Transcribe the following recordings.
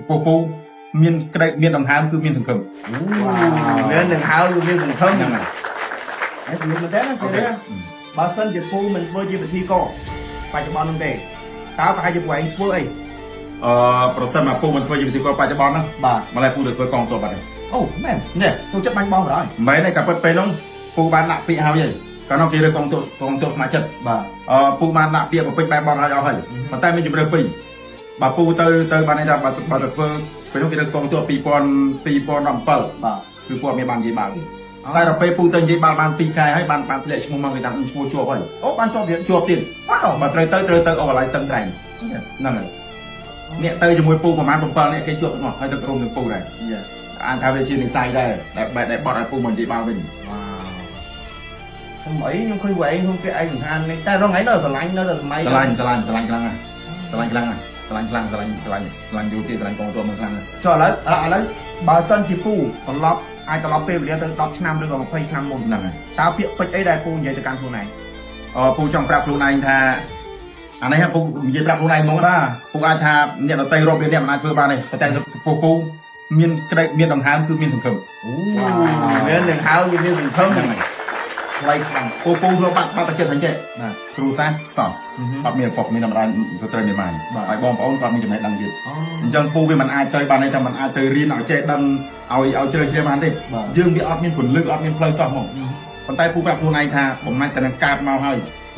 ពូមានក្តីមានដង្ហើមគឺមានសង្ឃឹមមានដង្ហើមគឺមានសង្ឃឹមហ្នឹងហើយសម្រាប់មែនទេណាសេរីបើសិនជាពូមិនធ្វើជាពិធីកបច្ចុប្បន្នហ្នឹងទេតើប្រហែលជាពូឯងធ្វើអីប្រសិនមកពូមិនធ្វើជាពិធីកបច្ចុប្បន្នហ្នឹងបាទម្ល៉េះពូទៅធ្វើកងទ័ពបាត់ហើយអូមែននេះចូលចិត្តបាញ់បោះបណ្ដោយមិនទេតែពិតពេលហ្នឹងពូបានដាក់ពាក្យហើយកាលនោះគេរើកងទ័ពស្ម័គ្រចិត្តបាទពូបានដាក់ពាក្យប្រពេចបែបបត់ឲ្យអស់ហើយប៉ុន្តែមានជំរឿពីរបើពូទៅបានថាបើទៅធ្វើពេលនោះគេរើកងទ័ព2017បាទគឺពូអត់មានបាននិយាយបាល់តែដល់ពេលពូទៅនិយាយបាល់បាន2ខែហើយបានធ្លាក់ឈ្មោះមកគេថាឈ្មោះជាប់ហើយអូបានជាប់ទៀតបើត្រូវទៅអូឡៃស្ទឹងត្រែងហ្នឹងហើយអ្នកទៅជាមួយពូប្រហែល7នាក់គេជាប់ទាំងអស់ហើយទៅក្រុមនឹងពូដែរអាចថាវាជានិស័យដែរដែលបត់ឲ្យពូមកនិយាយបាល់វិញសម័យខ្ញុំឃើញវែងក្នុងពាក្យឯកសណ្ឋាននេះតែរងថ្ងៃនៅឆ្លាញ់នៅតែសម័យឆ្លាញ់ខ្លាំងណាស់ឆ្លាញ់ខ្លាំងឆ្លាញ់យូរទៀតឆ្លាញ់កងទ័ពមិនខ្លាំងចុះឥឡូវបើសិនជាពូត្រឡប់ពេលវេលាទៅ10ឆ្នាំឬក៏20ឆ្នាំមុនហ្នឹងហើយតើពាក្យពេចន៍អីដែលពូនិយាយទៅកាន់ខ្លួនឯងពូចង់ប្រាប់ខ្លួនឯងថាអានេះពូនិយាយប្រាប់ខ្លួនឯងហ្មងបាទពូអាចថាអ្នកដតីរាប់លានអ្នកមិនអាចធ្វើបានទេតែពូមានក្តីមានដង្ហើមគឺមានសង្ឃឹមមានដង្ហើមគឺមានសង្ឃឹមហ្នឹងហើយថ្លៃខ្លាំងពូធ្វើបាត់តែចិត្តហ្នឹងចេះគ្រូសាស្ត្រសោះអត់មានហ្វុកមានតម្រាញទៅត្រូវមានម៉ាយហើយបងប្អូនគាត់មានចំណេះដឹងទៀតអញ្ចឹងពូវាមិនអាចទៅបានទេតែមិនអាចទៅរៀនឲ្យចេះដឹងឲ្យជ្រៅជ្រះបានទេយើងវាអត់មានពលឹកអត់មានផ្លូវសោះហ្មងប៉ុន្តែពូប្រាប់ខ្លួនឯងថាបំណាច់តែនឹងកើតមកហើយ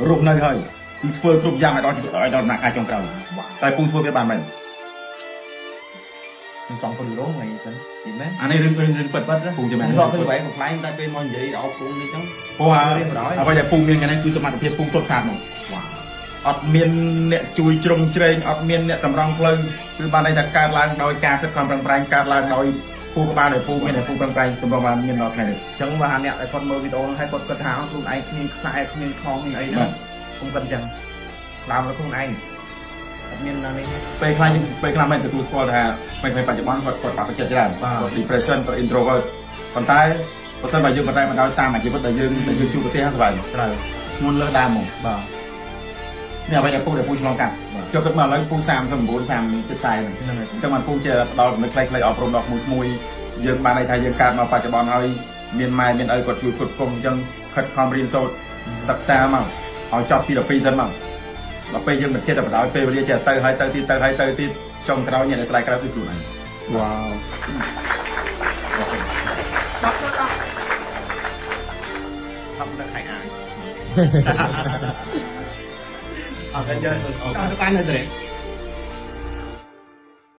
រស់នៅហើយគឺធ្វើគ្រប់យ៉ាងឲ្យដល់ដំណាក់កាលចុងក្រោយតែពូធ្វើវាបានមិនសងពលរងហ្នឹងទៅទីមែនអានេះរឿងពិតពូចាំមែនសងទៅបែបកំ pl ែងតែពេលមកនិយាយដល់ពូនេះចឹងពូអ្វីដែលពូមានថ្ងៃនេះគឺសមត្ថភាពពូសុទ្ធសាធហ្មងអត់មានអ្នកជួយជ្រងជ្រែងអត់មានអ្នកតម្រង់ផ្លូវគឺបានន័យថាកើតឡើងដោយការខិតខំប្រឹងប្រែងកើតឡើងដោយពូក្បាលដែលពូមានតែពូប្រឹងប្រែងតម្រូវបានមានដល់ថ្ងៃនេះអញ្ចឹងបើអ្នកដែលគាត់មើលវីដេអូហ្នឹងហើយគាត់គិតថាខ្លួនឯងគ្មានខ្សែគ្មានខំមានអីហ្នឹងខ្ញុំគិតអញ្ចឹងខ្លាំងលើខ្លួនឯងអត់មាននេះពេលខ្លះមិនទទួលស្គាល់ថាពេលបច្ចុប្បន្នគាត់បាក់ចិត្តច្រើនគាត់ depression គាត់ introvert ប៉ុន្តែបើសិនបើយើងបន្តដោយតាមអាជីវិតដែលយើងជួបប្រទេសហ្នឹងសុបាយត្រូវធ្ងន់លើដើមហ្មងបាទនេះអ្វីដែលពូឆ្លងកាត់ចូលគិតមកឥឡូវពូ39 37ហ្នឹងអញ្ចឹងបានពូជាផ្ដល់នៅខ្លីៗអប់រំដល់ក្មួយយើងបានន័យថាយើងកើតមកបច្ចុប្បន្នហើយមានម៉ែមានឪគាត់ជួយគ្រប់គ្រងអញ្ចឹងខិតខំរៀនសូត្រសិក្សាមកឲ្យចប់ទី12សិនមកដល់ពេលយើងមិនចេះតែបដ ாய் ពេលវេលាចេះទៅហើយទៅទៀតចុងក្រោយអ្នកដែលស្រ័យក្រៅគឺខ្លួនឯងវ៉ាវដល់ថប់នៅខៃអាយអត់ទៅយកទៅបានទៅទេ